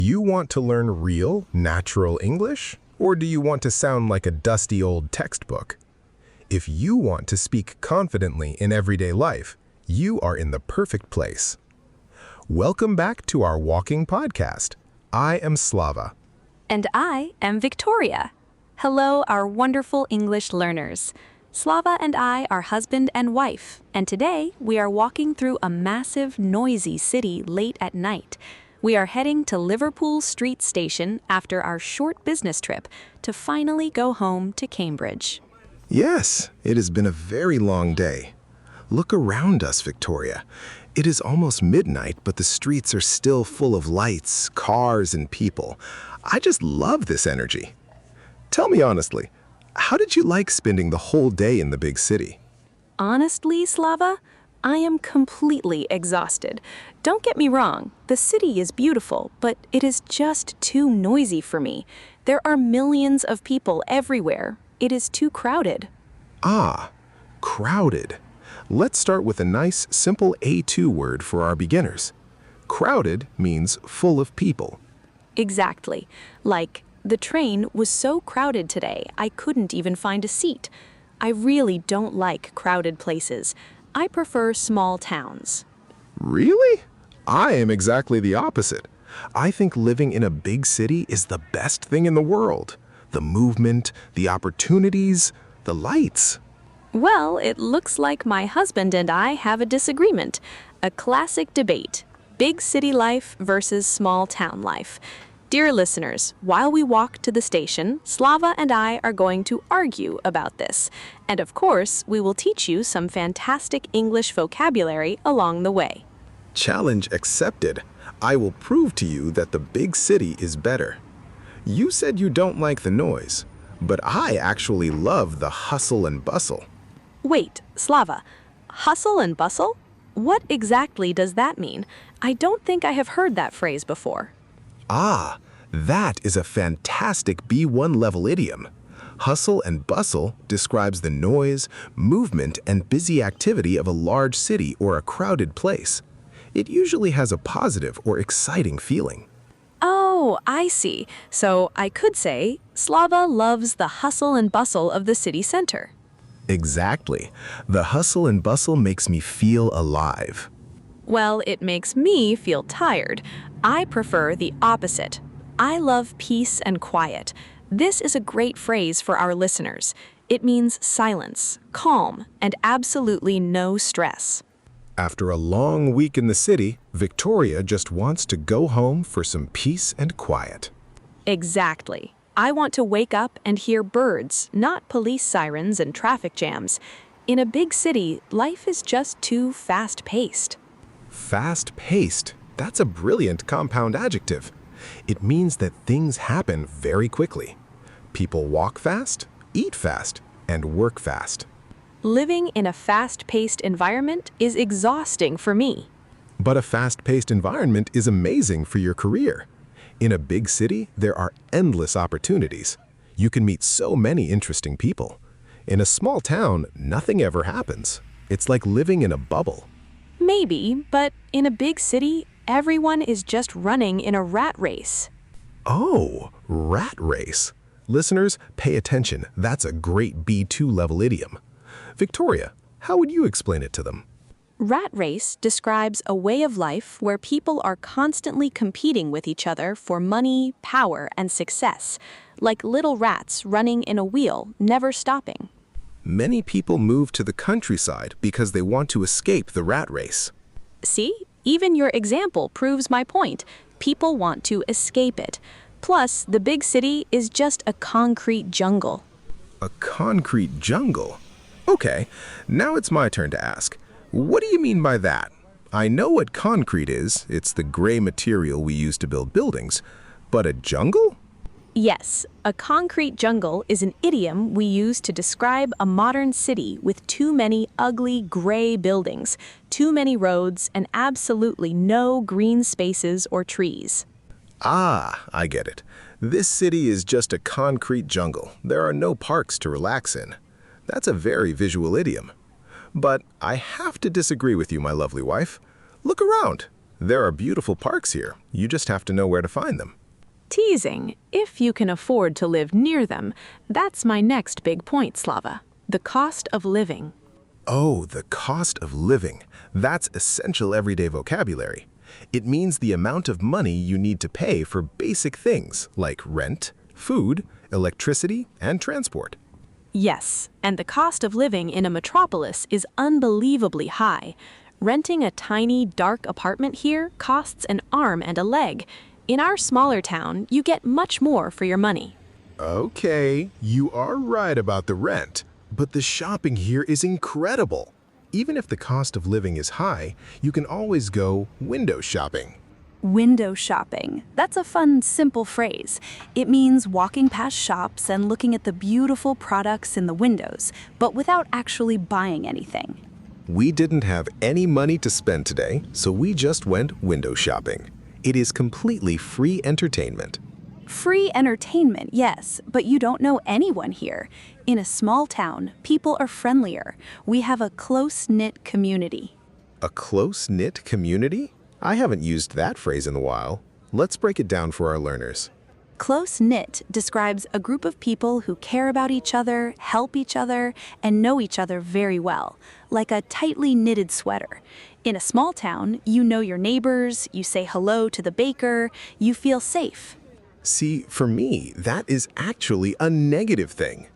You want to learn real, natural English? Or do you want to sound like a dusty old textbook? If you want to speak confidently in everyday life, you are in the perfect place. Welcome back to our walking podcast. I am Slava. And I am Victoria. Hello, our wonderful English learners. Slava and I are husband and wife, and today we are walking through a massive, noisy city late at night. We are heading to Liverpool Street Station after our short business trip to finally go home to Cambridge. Yes, it has been a very long day. Look around us, Victoria. It is almost midnight, but the streets are still full of lights, cars, and people. I just love this energy. Tell me honestly, how did you like spending the whole day in the big city? Honestly, Slava, I am completely exhausted. Don't get me wrong, the city is beautiful, but it is just too noisy for me. There are millions of people everywhere. It is too crowded. Ah, crowded. Let's start with a nice, simple A2 word for our beginners. Crowded means full of people. Exactly. Like, the train was so crowded today, I couldn't even find a seat. I really don't like crowded places. I prefer small towns. Really? I am exactly the opposite. I think living in a big city is the best thing in the world. The movement, the opportunities, the lights. Well, it looks like my husband and I have a disagreement. A classic debate. Big city life versus small town life. Dear listeners, while we walk to the station, Slava and I are going to argue about this. And of course, we will teach you some fantastic English vocabulary along the way. Challenge accepted. I will prove to you that the big city is better. You said you don't like the noise, but I actually love the hustle and bustle. Wait, Slava, hustle and bustle? What exactly does that mean? I don't think I have heard that phrase before. Ah, that is a fantastic B1 level idiom. Hustle and bustle describes the noise, movement, and busy activity of a large city or a crowded place. It usually has a positive or exciting feeling. Oh, I see. So I could say, Slava loves the hustle and bustle of the city center. Exactly. The hustle and bustle makes me feel alive. Well, it makes me feel tired. I prefer the opposite. I love peace and quiet. This is a great phrase for our listeners. It means silence, calm, and absolutely no stress. After a long week in the city, Victoria just wants to go home for some peace and quiet. Exactly. I want to wake up and hear birds, not police sirens and traffic jams. In a big city, life is just too fast-paced. Fast-paced. That's a brilliant compound adjective. It means that things happen very quickly. People walk fast, eat fast, and work fast. Living in a fast-paced environment is exhausting for me. But a fast-paced environment is amazing for your career. In a big city, there are endless opportunities. You can meet so many interesting people. In a small town, nothing ever happens. It's like living in a bubble. Maybe, but in a big city, everyone is just running in a rat race. Oh, rat race. Listeners, pay attention. That's a great B2 level idiom. Victoria, how would you explain it to them? Rat race describes a way of life where people are constantly competing with each other for money, power, and success, like little rats running in a wheel, never stopping. Many people move to the countryside because they want to escape the rat race. See, even your example proves my point. People want to escape it. Plus, the big city is just a concrete jungle. A concrete jungle? Okay, now it's my turn to ask. What do you mean by that? I know what concrete is. It's the gray material we use to build buildings. But a jungle? Yes, a concrete jungle is an idiom we use to describe a modern city with too many ugly gray buildings, too many roads, and absolutely no green spaces or trees. Ah, I get it. This city is just a concrete jungle. There are no parks to relax in. That's a very visual idiom. But I have to disagree with you, my lovely wife. Look around. There are beautiful parks here. You just have to know where to find them. Teasing, if you can afford to live near them. That's my next big point, Slava. The cost of living. Oh, the cost of living. That's essential everyday vocabulary. It means the amount of money you need to pay for basic things like rent, food, electricity, and transport. Yes, and the cost of living in a metropolis is unbelievably high. Renting a tiny, dark apartment here costs an arm and a leg. In our smaller town, you get much more for your money. Okay, you are right about the rent, but the shopping here is incredible. Even if the cost of living is high, you can always go window shopping. Window shopping. That's a fun, simple phrase. It means walking past shops and looking at the beautiful products in the windows, but without actually buying anything. We didn't have any money to spend today, so we just went window shopping. It is completely free entertainment. Free entertainment, yes, but you don't know anyone here. In a small town, people are friendlier. We have a close-knit community. A close-knit community? I haven't used that phrase in a while. Let's break it down for our learners. Close-knit describes a group of people who care about each other, help each other, and know each other very well, like a tightly knitted sweater. In a small town, you know your neighbors, you say hello to the baker, you feel safe. See, for me, that is actually a negative thing.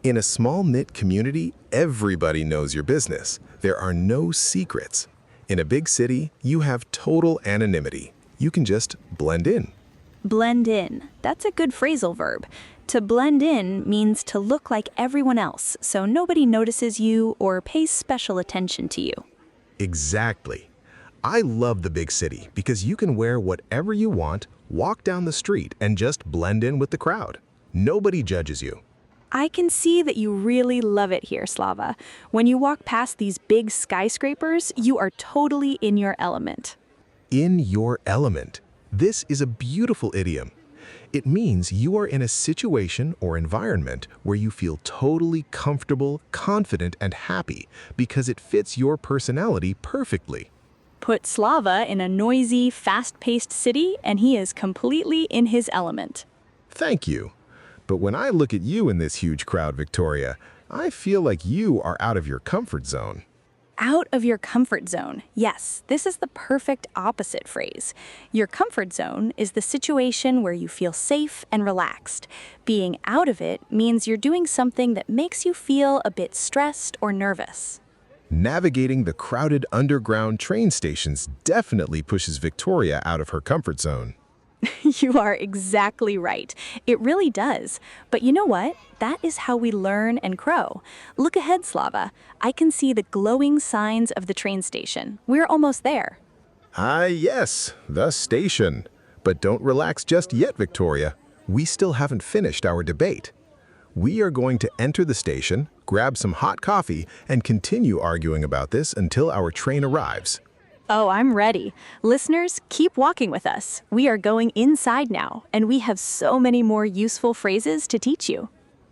In a small-knit community, everybody knows your business. There are no secrets. In a big city, you have total anonymity. You can just blend in. Blend in. That's a good phrasal verb. To blend in means to look like everyone else, so nobody notices you or pays special attention to you. Exactly. I love the big city because you can wear whatever you want, walk down the street, and just blend in with the crowd. Nobody judges you. I can see that you really love it here, Slava. When you walk past these big skyscrapers, you are totally in your element. In your element. This is a beautiful idiom. It means you are in a situation or environment where you feel totally comfortable, confident, and happy because it fits your personality perfectly. Put Slava in a noisy, fast-paced city, and he is completely in his element. Thank you. But when I look at you in this huge crowd, Victoria, I feel like you are out of your comfort zone. Out of your comfort zone. Yes, this is the perfect opposite phrase. Your comfort zone is the situation where you feel safe and relaxed. Being out of it means you're doing something that makes you feel a bit stressed or nervous. Navigating the crowded underground train stations definitely pushes Victoria out of her comfort zone. You are exactly right. It really does. But you know what? That is how we learn and grow. Look ahead, Slava. I can see the glowing signs of the train station. We're almost there. Ah, yes, the station. But don't relax just yet, Victoria. We still haven't finished our debate. We are going to enter the station, grab some hot coffee, and continue arguing about this until our train arrives. Oh, I'm ready. Listeners, keep walking with us. We are going inside now, and we have so many more useful phrases to teach you.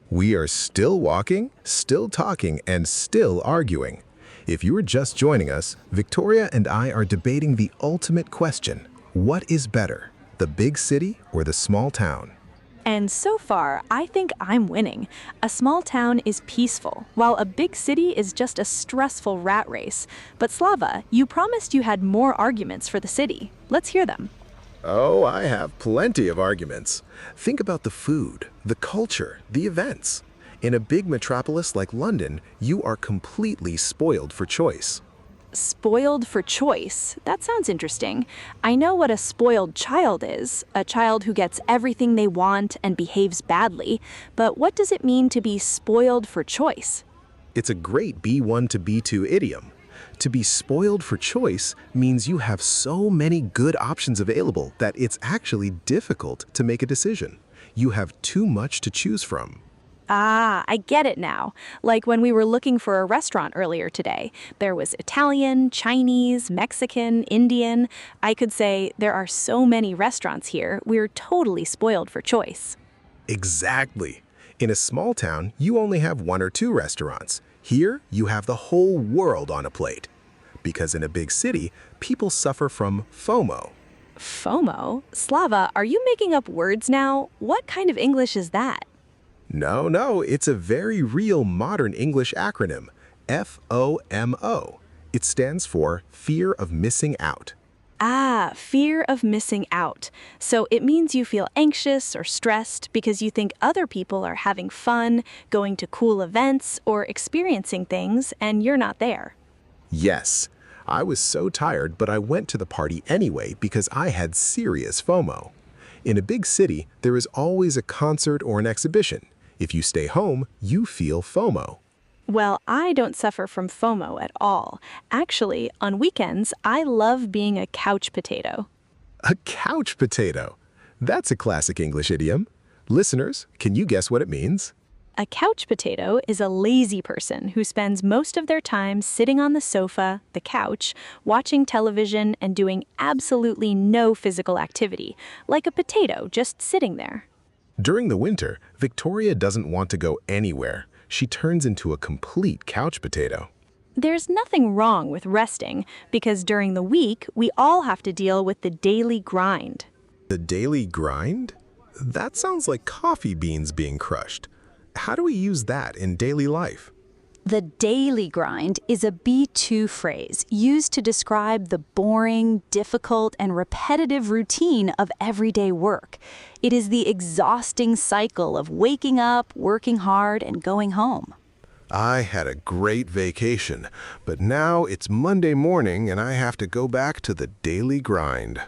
We are still walking, still talking, and still arguing. If you are just joining us, Victoria and I are debating the ultimate question. What is better, the big city or the small town? And so far, I think I'm winning. A small town is peaceful, while a big city is just a stressful rat race. But Slava, you promised you had more arguments for the city. Let's hear them. Oh, I have plenty of arguments. Think about the food, the culture, the events. In a big metropolis like London, you are completely spoiled for choice. Spoiled for choice. That sounds interesting. I know what a spoiled child is, a child who gets everything they want and behaves badly, but what does it mean to be spoiled for choice? It's a great B1 to B2 idiom. To be spoiled for choice means you have so many good options available that it's actually difficult to make a decision. You have too much to choose from. Ah, I get it now. Like when we were looking for a restaurant earlier today. There was Italian, Chinese, Mexican, Indian. I could say there are so many restaurants here, we're totally spoiled for choice. Exactly. In a small town, you only have one or two restaurants. Here, you have the whole world on a plate. because in a big city, people suffer from FOMO. FOMO? Slava, are you making up words now? What kind of English is that? No, it's a very real modern English acronym, FOMO. It stands for fear of missing out. Ah, fear of missing out. So it means you feel anxious or stressed because you think other people are having fun, going to cool events, or experiencing things, and you're not there. Yes, I was so tired, but I went to the party anyway because I had serious FOMO. In a big city, there is always a concert or an exhibition. If you stay home, you feel FOMO. Well, I don't suffer from FOMO at all. Actually, on weekends, I love being a couch potato. A couch potato. That's a classic English idiom. Listeners, can you guess what it means? A couch potato is a lazy person who spends most of their time sitting on the sofa, the couch, watching television, and doing absolutely no physical activity, like a potato just sitting there. During the winter, Victoria doesn't want to go anywhere. She turns into a complete couch potato. There's nothing wrong with resting, because during the week, we all have to deal with the daily grind. The daily grind? That sounds like coffee beans being crushed. How do we use that in daily life? The daily grind is a B2 phrase used to describe the boring, difficult, and repetitive routine of everyday work. It is the exhausting cycle of waking up, working hard, and going home. I had a great vacation, but now it's Monday morning and I have to go back to the daily grind.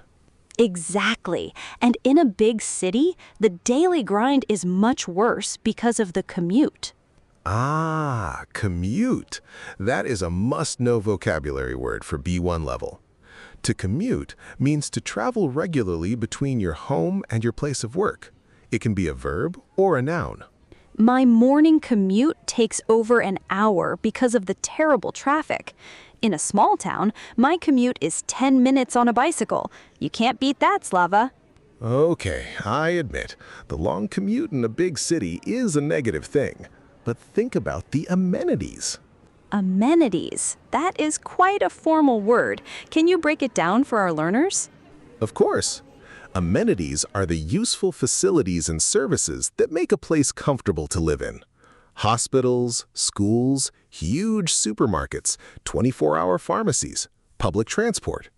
Exactly. And in a big city, the daily grind is much worse because of the commute. Ah, commute. That is a must-know vocabulary word for B1 level. To commute means to travel regularly between your home and your place of work. It can be a verb or a noun. My morning commute takes over an hour because of the terrible traffic. In a small town, my commute is 10 minutes on a bicycle. You can't beat that, Slava. Okay, I admit, the long commute in a big city is a negative thing. But think about the amenities. Amenities. That is quite a formal word. Can you break it down for our learners? Of course. Amenities are the useful facilities and services that make a place comfortable to live in. Hospitals, schools, huge supermarkets, 24-hour pharmacies, public transport.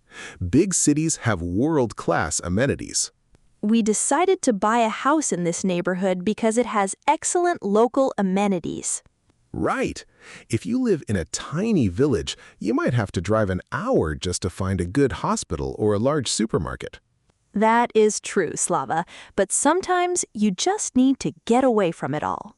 Big cities have world-class amenities. We decided to buy a house in this neighborhood because it has excellent local amenities. Right. If you live in a tiny village, you might have to drive an hour just to find a good hospital or a large supermarket. That is true, Slava, but sometimes you just need to get away from it all.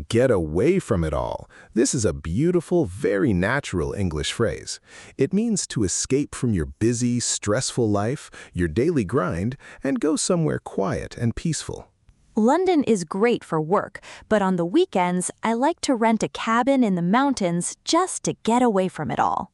Get away from it all. This is a beautiful, very natural English phrase. It means to escape from your busy, stressful life, your daily grind, and go somewhere quiet and peaceful. London is great for work, but on the weekends, I like to rent a cabin in the mountains just to get away from it all.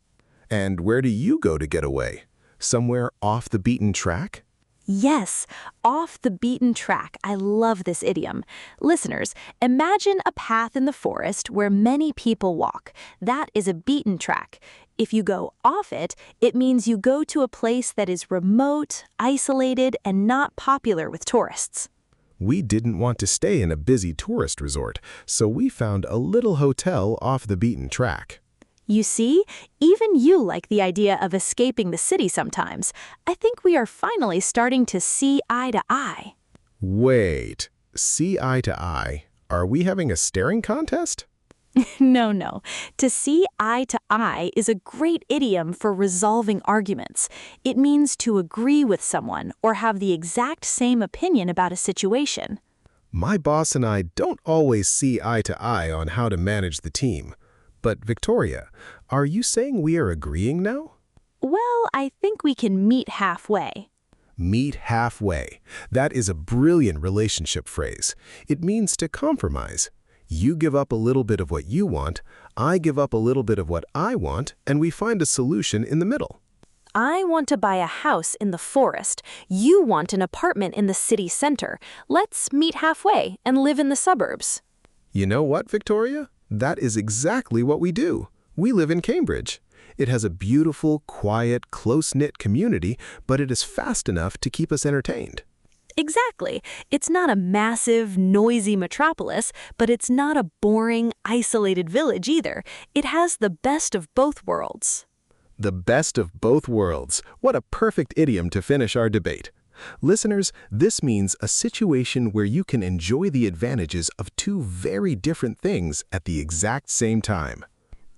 And where do you go to get away? Somewhere off the beaten track? Yes, off the beaten track. I love this idiom. Listeners, imagine a path in the forest where many people walk. That is a beaten track. If you go off it, it means you go to a place that is remote, isolated, and not popular with tourists. We didn't want to stay in a busy tourist resort, so we found a little hotel off the beaten track. You see, even you like the idea of escaping the city sometimes. I think we are finally starting to see eye to eye. Wait, see eye to eye? Are we having a staring contest? No. To see eye to eye is a great idiom for resolving arguments. It means to agree with someone or have the exact same opinion about a situation. My boss and I don't always see eye to eye on how to manage the team. But Victoria, are you saying we are agreeing now? Well, I think we can meet halfway. Meet halfway. That is a brilliant relationship phrase. It means to compromise. You give up a little bit of what you want, I give up a little bit of what I want, and we find a solution in the middle. I want to buy a house in the forest. You want an apartment in the city center. Let's meet halfway and live in the suburbs. You know what, Victoria? That is exactly what we do. We live in Cambridge. It has a beautiful, quiet, close-knit community, but it is fast enough to keep us entertained. Exactly. It's not a massive, noisy metropolis, but it's not a boring, isolated village either. It has the best of both worlds. The best of both worlds. What a perfect idiom to finish our debate. Listeners, this means a situation where you can enjoy the advantages of two very different things at the exact same time.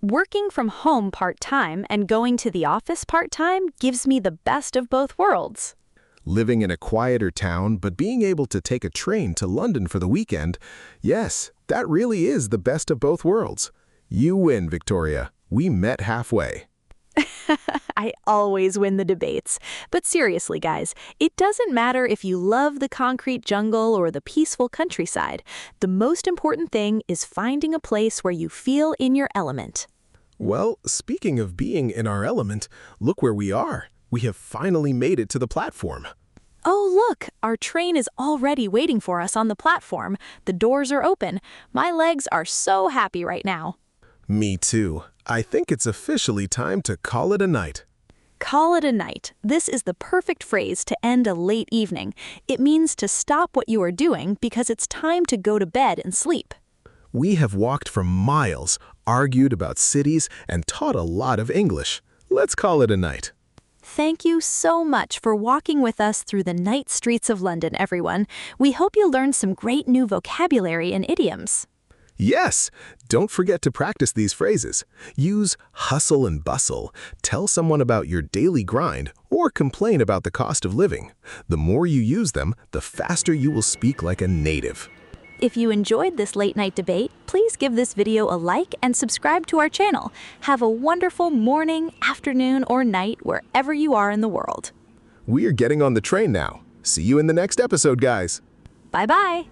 Working from home part-time and going to the office part-time gives me the best of both worlds. Living in a quieter town, but being able to take a train to London for the weekend, yes, that really is the best of both worlds. You win, Victoria. We met halfway. I always win the debates. But seriously, guys, it doesn't matter if you love the concrete jungle or the peaceful countryside. The most important thing is finding a place where you feel in your element. Well, speaking of being in our element, look where we are. We have finally made it to the platform. Oh, look, our train is already waiting for us on the platform. The doors are open. My legs are so happy right now. Me too. I think it's officially time to call it a night. Call it a night. This is the perfect phrase to end a late evening. It means to stop what you are doing because it's time to go to bed and sleep. We have walked for miles, argued about cities, and taught a lot of English. Let's call it a night. Thank you so much for walking with us through the night streets of London, everyone. We hope you learned some great new vocabulary and idioms. Yes! Don't forget to practice these phrases. Use hustle and bustle, tell someone about your daily grind, or complain about the cost of living. The more you use them, the faster you will speak like a native. If you enjoyed this late night debate, please give this video a like and subscribe to our channel. Have a wonderful morning, afternoon, or night wherever you are in the world. We are getting on the train now. See you in the next episode, guys. Bye-bye.